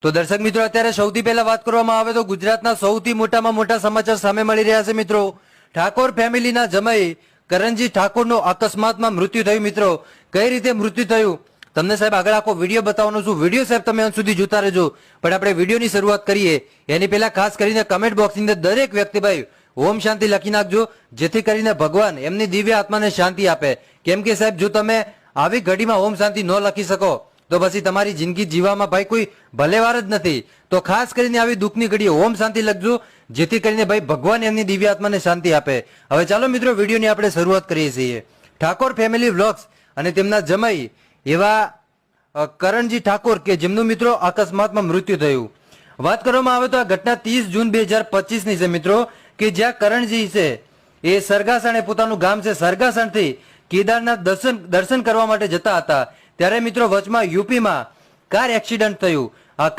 તો દર્શક મિત્રો, અત્યારે સૌથી પહેલા વાત કરવામાં આવે તો ગુજરાતના સૌથી મોટામાં મોટા સમાચાર સામે મળી રહ્યા છે મિત્રો. ઠાકોર ફેમિલીના જમાઈ કરણજી ઠાકોરનું અકસ્માતમાં મૃત્યુ થયું. મિત્રો, કઈ રીતે મૃત્યુ થયું તમને સાહેબ આગળ આખો વિડીયો બતાવવાનો છું. વિડીયો સાહેબ તમે અંત સુધી જોતા રહેજો. પણ આપણે વિડીયોની શરૂઆત કરીએ એની પહેલા ખાસ કરીને કમેન્ટ બોક્સની અંદર દરેક વ્યક્તિ ભાઈ ઓમ શાંતિ લખી નાખજો, જેથી કરીને ભગવાન એમની દિવ્ય આત્માને શાંતિ આપે. કેમ કે સાહેબ, જો તમે આવી ઘડીમાં ઓમ શાંતિ ન લખી શકો તો પછી તમારી જિંદગી જીવવામાં ભાઈ કોઈ ભલેવાર જ નથી. તો ખાસ કરીને આવી દુઃખની ઘડીએ ઓમ શાંતિ લખજો, જેથી કરીને ભાઈ ભગવાન એમની દિવ્ય આત્માને શાંતિ આપે. હવે ચાલો મિત્રો, વિડીયોની આપણે શરૂઆત કરીએ છીએ. ઠાકોર ફેમિલી વ્લોગ્સ અને તેમના જમાઈ એવા કરણજી ઠાકોર કે જેમનું મિત્રો અકસ્માતમાં મૃત્યુ થયું. વાત કરવામાં આવે તો આ ઘટના 30 જૂન 2025ની છે મિત્રો, કે જ્યાં કરણજી છે એ સરગાસણ, એ પોતાનું ગામ છે સરગાસણથી કેદારનાથ દર્શન કરવા માટે જતા હતા. ત્યારે મિત્રો વચમાં યુપીમાં કાર એક્સિડન્ટ થયું.